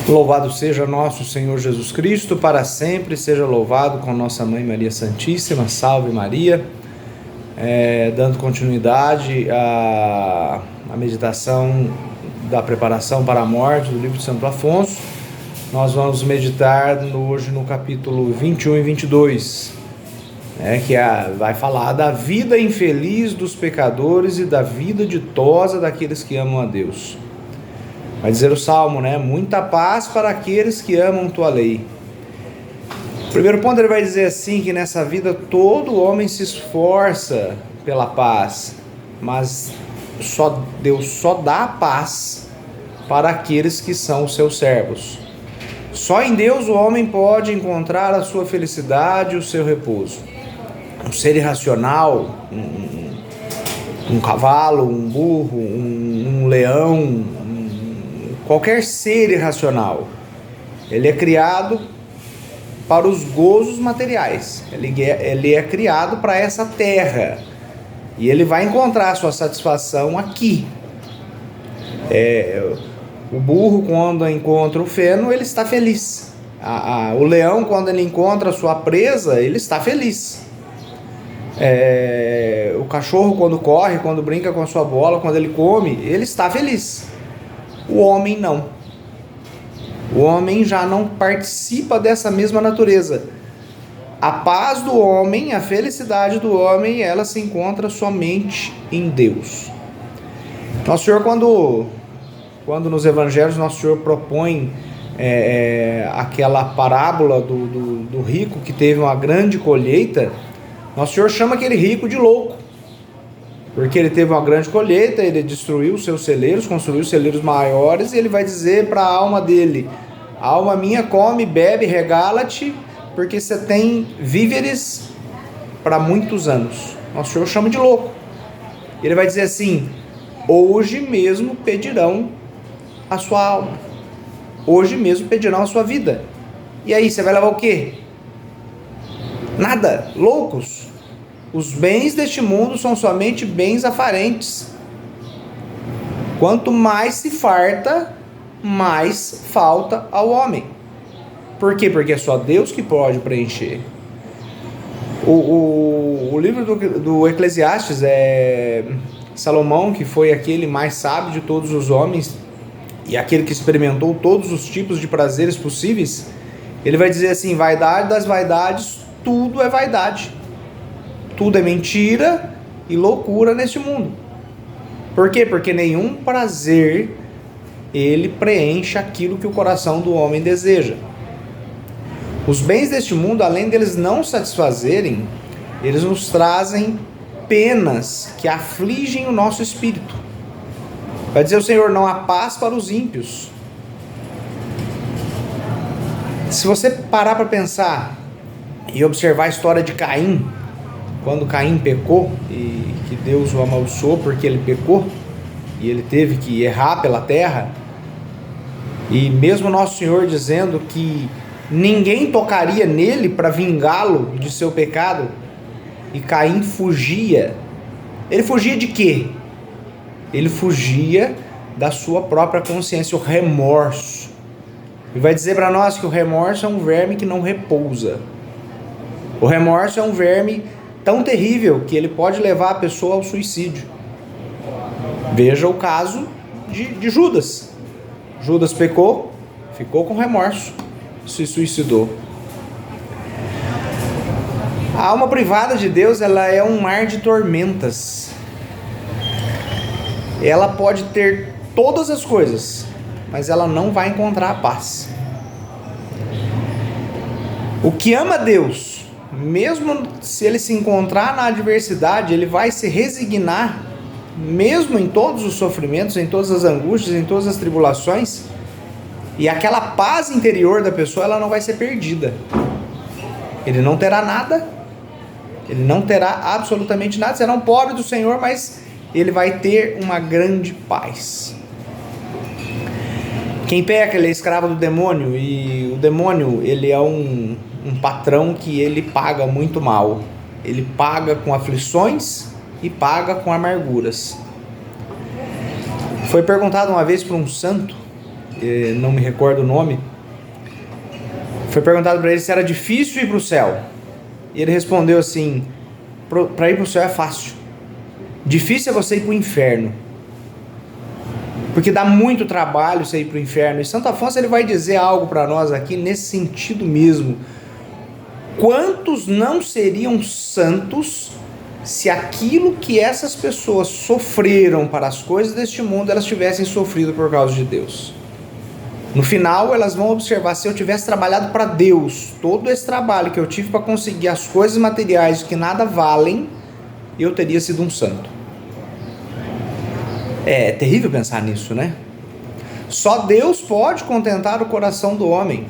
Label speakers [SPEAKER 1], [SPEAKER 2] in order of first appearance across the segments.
[SPEAKER 1] Louvado seja nosso Senhor Jesus Cristo, para sempre seja louvado com nossa Mãe Maria Santíssima. Salve Maria. Dando continuidade à meditação da preparação para a morte do livro de Santo Afonso, nós vamos meditar hoje no capítulo 21 e 22, que vai falar da vida infeliz dos pecadores e da vida ditosa daqueles que amam a Deus. Vai dizer o Salmo, muita paz para aqueles que amam tua lei. Primeiro ponto, ele vai dizer assim, que nessa vida todo homem se esforça pela paz, mas Deus só dá a paz para aqueles que são os seus servos. Só em Deus o homem pode encontrar a sua felicidade e o seu repouso. Um ser irracional, um cavalo, um burro, um leão, qualquer ser irracional, ele é criado para os gozos materiais, ele é criado para essa terra, e ele vai encontrar a sua satisfação aqui. O burro, quando encontra o feno, ele está feliz. O leão, quando ele encontra a sua presa, ele está feliz. O cachorro, quando corre, quando brinca com a sua bola, quando ele come, ele está feliz. O homem não. O homem já não participa dessa mesma natureza. A paz do homem, a felicidade do homem, ela se encontra somente em Deus. Nosso Senhor, quando nos evangelhos, Nosso Senhor propõe aquela parábola do rico que teve uma grande colheita, Nosso Senhor chama aquele rico de louco. Porque ele teve uma grande colheita, ele destruiu os seus celeiros, construiu celeiros maiores, e ele vai dizer para a alma dele: alma minha, come, bebe, regala-te, porque você tem víveres para muitos anos. Nosso Senhor chama de louco. Ele vai dizer assim: hoje mesmo pedirão a sua alma, hoje mesmo pedirão a sua vida. E aí, você vai levar o quê? Nada, loucos. Os bens deste mundo são somente bens afarentes. Quanto mais se farta, mais falta ao homem. Por quê? Porque é só Deus que pode preencher. O livro do Eclesiastes, Salomão, que foi aquele mais sábio de todos os homens e aquele que experimentou todos os tipos de prazeres possíveis, ele vai dizer assim: vaidade das vaidades, tudo é vaidade. Tudo é mentira e loucura neste mundo. Por quê? Porque nenhum prazer ele preenche aquilo que o coração do homem deseja. Os bens deste mundo, além deles não satisfazerem, eles nos trazem penas que afligem o nosso espírito. Vai dizer o Senhor: não há paz para os ímpios. Se você parar para pensar e observar a história de Caim, quando Caim pecou e que Deus o amaldiçoou porque ele pecou e ele teve que errar pela terra, e mesmo Nosso Senhor dizendo que ninguém tocaria nele para vingá-lo de seu pecado, e Caim fugia. Ele fugia de quê? Ele fugia da sua própria consciência, o remorso. E vai dizer para nós que o remorso é um verme que não repousa. O remorso é um verme tão terrível que ele pode levar a pessoa ao suicídio. Veja o caso de Judas. Judas pecou, ficou com remorso, se suicidou. A alma privada de Deus, ela é um mar de tormentas. Ela pode ter todas as coisas, mas ela não vai encontrar a paz. O que ama Deus, mesmo se ele se encontrar na adversidade, ele vai se resignar, mesmo em todos os sofrimentos, em todas as angústias, em todas as tribulações, e aquela paz interior da pessoa, ela não vai ser perdida. Ele não terá nada, ele não terá absolutamente nada, será um pobre do Senhor, mas ele vai ter uma grande paz. Quem peca, ele é escravo do demônio, e o demônio, ele é um patrão que ele paga muito mal. Ele paga com aflições e paga com amarguras. Foi perguntado uma vez para um santo não me recordo o nome, foi perguntado para ele se era difícil ir para o céu. E ele respondeu assim: para ir para o céu é fácil, difícil é você ir para o inferno, porque dá muito trabalho você ir para o inferno. E Santo Afonso ele vai dizer algo para nós aqui nesse sentido mesmo. Quantos não seriam santos se aquilo que essas pessoas sofreram para as coisas deste mundo elas tivessem sofrido por causa de Deus? No final elas vão observar: se eu tivesse trabalhado para Deus, todo esse trabalho que eu tive para conseguir as coisas materiais que nada valem, eu teria sido um santo. É terrível pensar nisso, né? Só Deus pode contentar o coração do homem,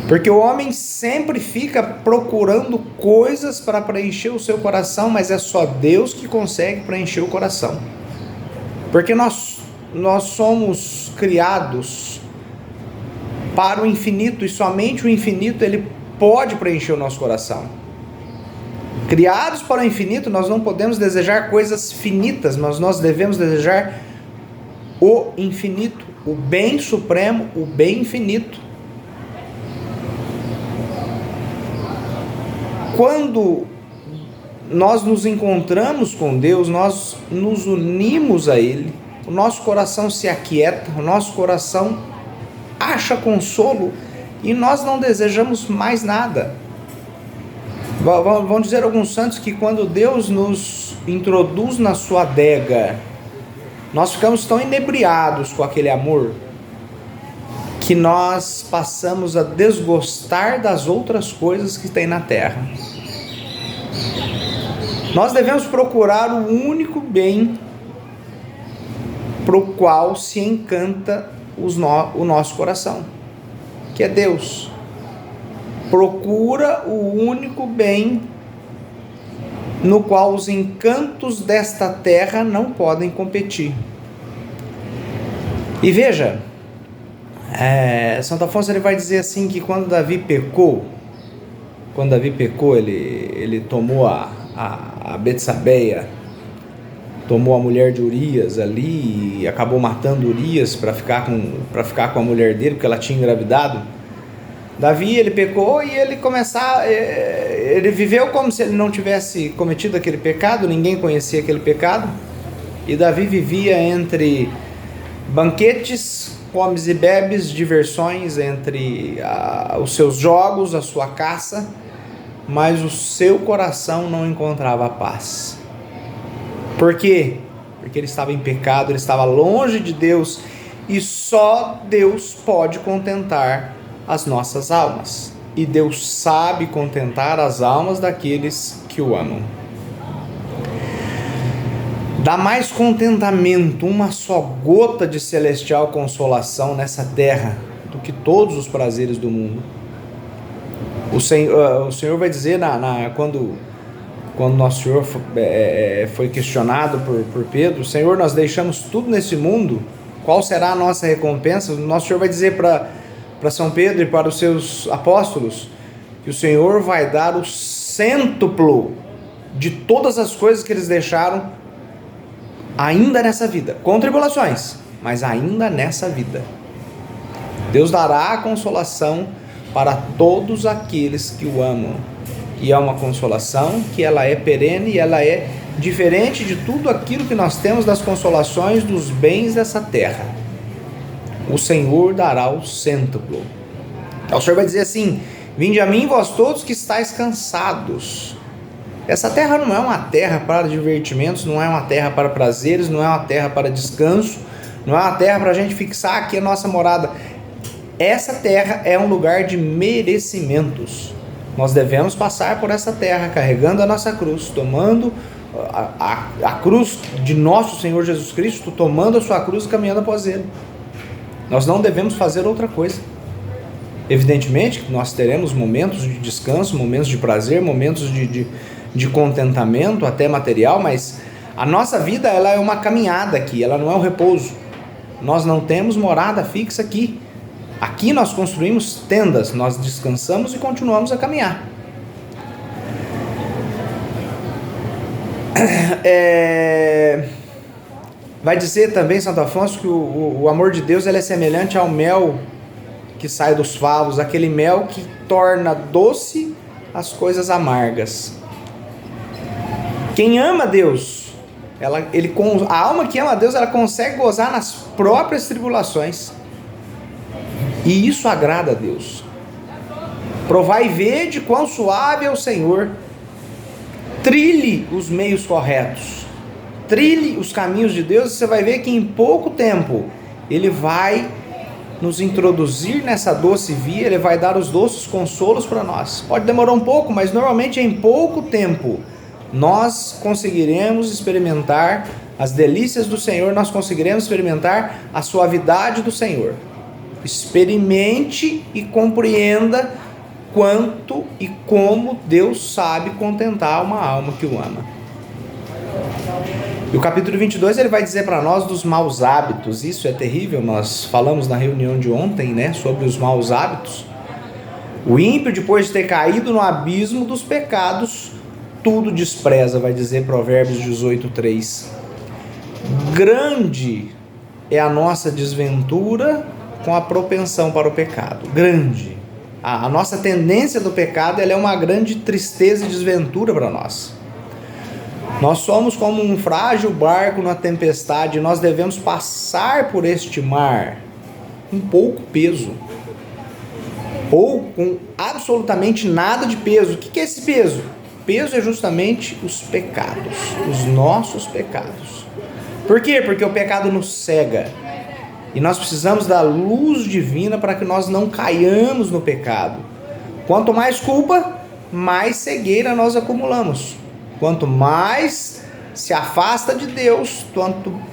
[SPEAKER 1] porque o homem sempre fica procurando coisas para preencher o seu coração, mas é só Deus que consegue preencher o coração, porque nós somos criados para o infinito, e somente o infinito ele pode preencher o nosso coração. Criados para o infinito, nós não podemos desejar coisas finitas, mas nós devemos desejar o infinito, o bem supremo, o bem infinito. Quando nós nos encontramos com Deus, nós nos unimos a Ele, o nosso coração se aquieta, o nosso coração acha consolo e nós não desejamos mais nada. Vão dizer alguns santos que quando Deus nos introduz na sua adega, nós ficamos tão inebriados com aquele amor que nós passamos a desgostar das outras coisas que tem na terra. Nós devemos procurar o único bem para o qual se encanta o nosso coração, que é Deus. Procura o único bem no qual os encantos desta terra não podem competir. E veja, Santo Afonso ele vai dizer assim que quando Davi pecou, ele tomou a Betsabeia, tomou a mulher de Urias ali e acabou matando Urias para ficar com a mulher dele, porque ela tinha engravidado. Davi, ele pecou e ele viveu como se ele não tivesse cometido aquele pecado, ninguém conhecia aquele pecado, e Davi vivia entre banquetes, comes e bebes, diversões, entre os seus jogos, a sua caça, mas o seu coração não encontrava paz. Por quê? Porque ele estava em pecado, ele estava longe de Deus, e só Deus pode contentar as nossas almas, e Deus sabe contentar as almas daqueles que o amam. Dá mais contentamento uma só gota de celestial consolação nessa terra do que todos os prazeres do mundo. O Senhor vai dizer quando Nosso Senhor foi questionado por Pedro: Senhor, nós deixamos tudo nesse mundo, qual será a nossa recompensa? Nosso Senhor vai dizer para São Pedro e para os seus apóstolos que o Senhor vai dar o cêntuplo de todas as coisas que eles deixaram ainda nessa vida, com tribulações, mas ainda nessa vida. Deus dará a consolação para todos aqueles que o amam, e é uma consolação que ela é perene e ela é diferente de tudo aquilo que nós temos das consolações dos bens dessa terra. O Senhor dará o cêntuplo. Então o Senhor vai dizer assim: vinde a mim vós todos que estáis cansados. Essa terra não é uma terra para divertimentos, não é uma terra para prazeres, não é uma terra para descanso, não é uma terra para a gente fixar aqui a nossa morada. Essa terra é um lugar de merecimentos. Nós devemos passar por essa terra carregando a nossa cruz, tomando a cruz de nosso Senhor Jesus Cristo, tomando a sua cruz e caminhando após Ele. Nós não devemos fazer outra coisa. Evidentemente que nós teremos momentos de descanso, momentos de prazer, momentos de contentamento, até material, mas a nossa vida ela é uma caminhada aqui, ela não é um repouso. Nós não temos morada fixa aqui. Aqui nós construímos tendas, nós descansamos e continuamos a caminhar. Vai dizer também Santo Afonso que o amor de Deus ele é semelhante ao mel que sai dos favos, aquele mel que torna doce as coisas amargas. Quem ama Deus, a alma que ama Deus, ela consegue gozar nas próprias tribulações. E isso agrada a Deus. Provai e vede quão suave é o Senhor. Trilhe os meios corretos. Trilhe os caminhos de Deus e você vai ver que em pouco tempo Ele vai nos introduzir nessa doce via, Ele vai dar os doces consolos para nós. Pode demorar um pouco, mas normalmente em pouco tempo nós conseguiremos experimentar as delícias do Senhor, nós conseguiremos experimentar a suavidade do Senhor. Experimente e compreenda quanto e como Deus sabe contentar uma alma que o ama. E o capítulo 22 ele vai dizer para nós dos maus hábitos. Isso é terrível, nós falamos na reunião de ontem, né, sobre os maus hábitos. O ímpio, depois de ter caído no abismo dos pecados, tudo despreza, vai dizer Provérbios 18:3. Grande é a nossa desventura com a propensão para o pecado. Grande. A nossa tendência do pecado ela é uma grande tristeza e desventura para nós. Nós somos como um frágil barco na tempestade, nós devemos passar por este mar com pouco peso, ou com absolutamente nada de peso. O que é esse peso? Peso é justamente os pecados, os nossos pecados. Por quê? Porque o pecado nos cega, e nós precisamos da luz divina para que nós não caiamos no pecado. Quanto mais culpa, mais cegueira nós acumulamos. Quanto mais se afasta de Deus,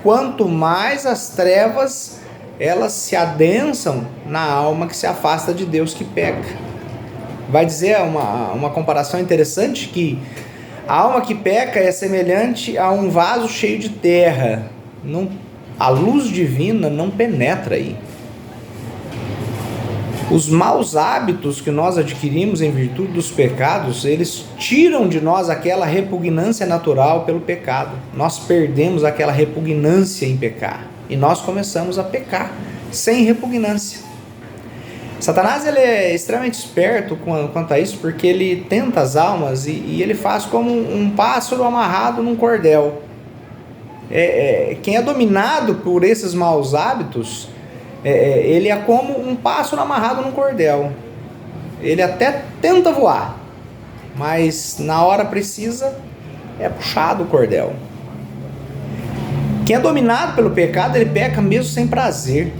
[SPEAKER 1] quanto mais as trevas elas se adensam na alma que se afasta de Deus, que peca. Vai dizer uma comparação interessante que a alma que peca é semelhante a um vaso cheio de terra. A luz divina não penetra aí. Os maus hábitos que nós adquirimos em virtude dos pecados, eles tiram de nós aquela repugnância natural pelo pecado. Nós perdemos aquela repugnância em pecar e nós começamos a pecar sem repugnância. Satanás ele é extremamente esperto quanto a isso, porque ele tenta as almas e ele faz como um pássaro amarrado num cordel. Quem é dominado por esses maus hábitos, ele é como um pássaro amarrado num cordel. Ele até tenta voar, mas na hora precisa é puxado o cordel. Quem é dominado pelo pecado, ele peca mesmo sem prazer.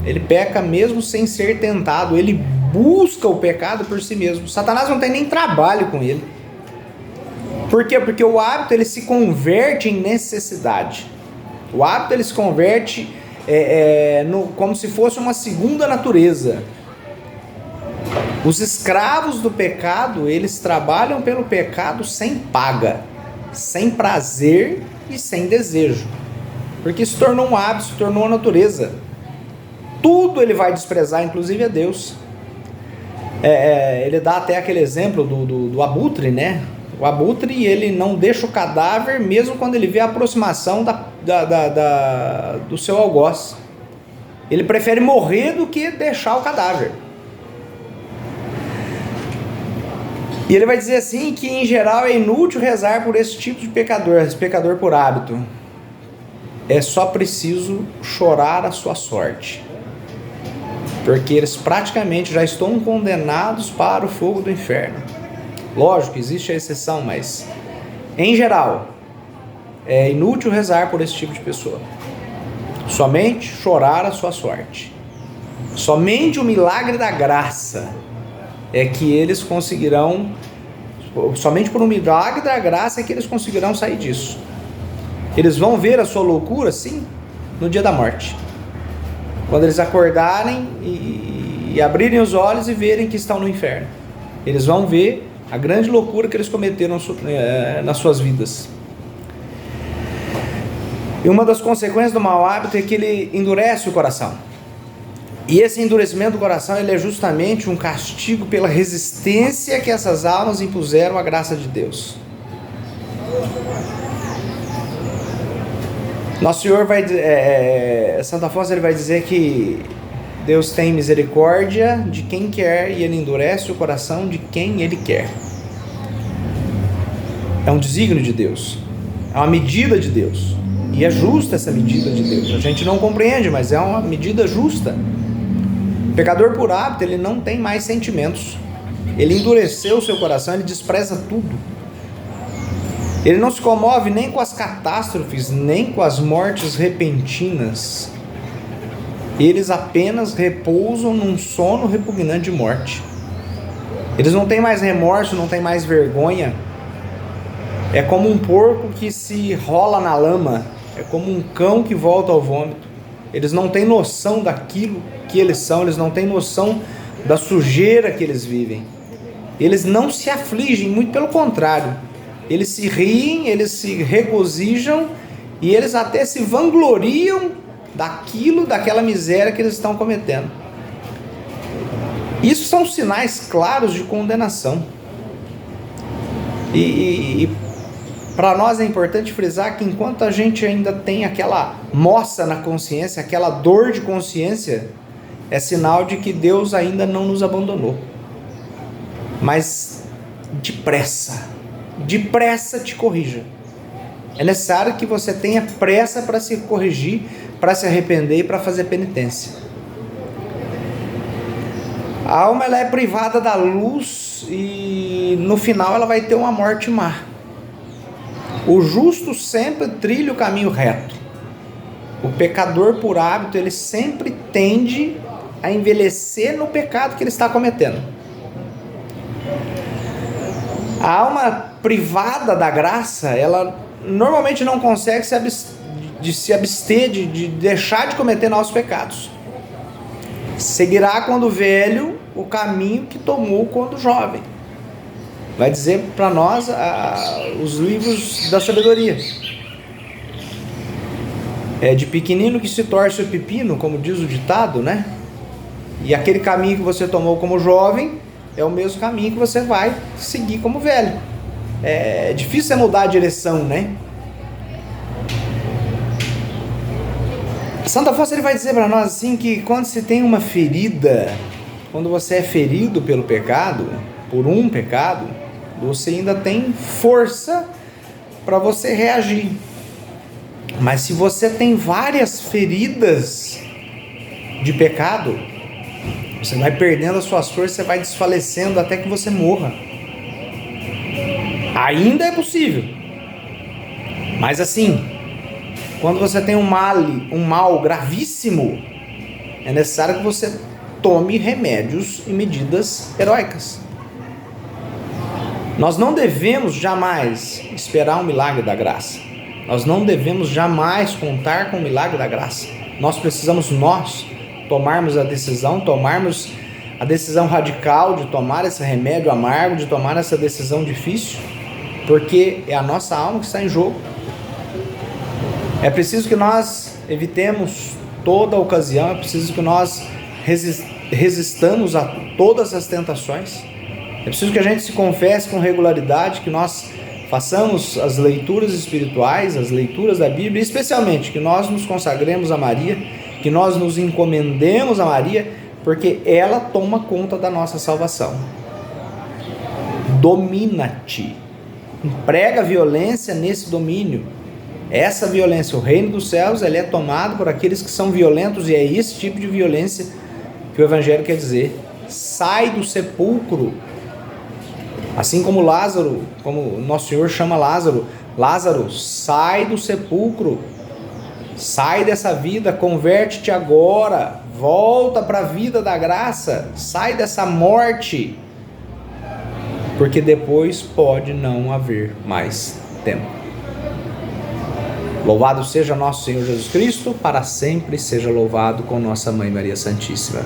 [SPEAKER 1] Ele peca mesmo sem ser tentado. Ele busca o pecado por si mesmo. Satanás não tem nem trabalho com ele. Por quê? Porque o hábito ele se converte em necessidade. O hábito ele se converte como se fosse uma segunda natureza. Os escravos do pecado, eles trabalham pelo pecado sem paga, sem prazer e sem desejo. Porque se tornou um hábito, se tornou uma natureza. Tudo ele vai desprezar, inclusive a Deus. Ele dá até aquele exemplo do abutre, né? O abutre, ele não deixa o cadáver mesmo quando ele vê a aproximação do seu algoz. Ele prefere morrer do que deixar o cadáver. E ele vai dizer assim que em geral é inútil rezar por esse tipo de pecador, esse pecador por hábito. É só preciso chorar a sua sorte. Porque eles praticamente já estão condenados para o fogo do inferno. Lógico, existe a exceção, mas em geral é inútil rezar por esse tipo de pessoa. Somente chorar a sua sorte. Somente o milagre da graça é que eles conseguirão, somente por um milagre da graça é que eles conseguirão sair disso. Eles vão ver a sua loucura, sim, no dia da morte. Quando eles acordarem e abrirem os olhos e verem que estão no inferno. Eles vão ver a grande loucura que eles cometeram nas suas vidas. E uma das consequências do mau hábito é que ele endurece o coração. E esse endurecimento do coração ele é justamente um castigo pela resistência que essas almas impuseram à graça de Deus. Nosso Senhor vai, Santo Afonso, ele vai dizer que Deus tem misericórdia de quem quer e ele endurece o coração de quem ele quer. É um desígnio de Deus, é uma medida de Deus, e é justa essa medida de Deus. A gente não compreende, mas é uma medida justa. O pecador por hábito, ele não tem mais sentimentos, ele endureceu o seu coração, ele despreza tudo. Ele não se comove nem com as catástrofes, nem com as mortes repentinas. Eles apenas repousam num sono repugnante de morte. Eles não têm mais remorso, não têm mais vergonha. É como um porco que se rola na lama. É como um cão que volta ao vômito. Eles não têm noção daquilo que eles são. Eles não têm noção da sujeira que eles vivem. Eles não se afligem, muito pelo contrário. Eles se riem, eles se regozijam e eles até se vangloriam daquela miséria que eles estão cometendo. Isso são sinais claros de condenação. E para nós é importante frisar que enquanto a gente ainda tem aquela moça na consciência, aquela dor de consciência, é sinal de que Deus ainda não nos abandonou. Mas depressa te corrija. É necessário que você tenha pressa para se corrigir, para se arrepender e para fazer penitência. A alma, ela é privada da luz e no final ela vai ter uma morte má. O justo sempre trilha o caminho reto. O pecador por hábito, ele sempre tende a envelhecer no pecado que ele está cometendo. A alma privada da graça, ela normalmente não consegue se abster de deixar de cometer novos pecados. Seguirá quando velho o caminho que tomou quando jovem. Vai dizer para nós os livros da sabedoria. É de pequenino que se torce o pepino, como diz o ditado, né? E aquele caminho que você tomou como jovem é o mesmo caminho que você vai seguir como velho. É difícil você mudar a direção, né? Santo Afonso, ele vai dizer para nós assim que quando se tem uma ferida, quando você é ferido pelo pecado, por um pecado, você ainda tem força para você reagir. Mas se você tem várias feridas de pecado, você vai perdendo as suas forças, você vai desfalecendo até que você morra. Ainda é possível. Mas assim, quando você tem um mal gravíssimo, é necessário que você tome remédios e medidas heróicas. Nós não devemos jamais esperar um milagre da graça. Nós não devemos jamais contar com o milagre da graça. Nós precisamos tomarmos a decisão radical de tomar esse remédio amargo, de tomar essa decisão difícil, porque é a nossa alma que está em jogo. É preciso que nós evitemos toda ocasião, é preciso que nós resistamos a todas as tentações, é preciso que a gente se confesse com regularidade, que nós façamos as leituras espirituais, as leituras da Bíblia, especialmente que nós nos consagremos a Maria, que nós nos encomendemos a Maria, porque ela toma conta da nossa salvação. Domina-te, emprega violência nesse domínio. Essa violência, o reino dos céus, ele é tomado por aqueles que são violentos, e é esse tipo de violência que o Evangelho quer dizer. Sai do sepulcro. Assim como Lázaro, como Nosso Senhor chama Lázaro, Lázaro, sai do sepulcro, sai dessa vida, converte-te agora, volta para a vida da graça, sai dessa morte, porque depois pode não haver mais tempo. Louvado seja nosso Senhor Jesus Cristo, para sempre seja louvado com nossa Mãe Maria Santíssima.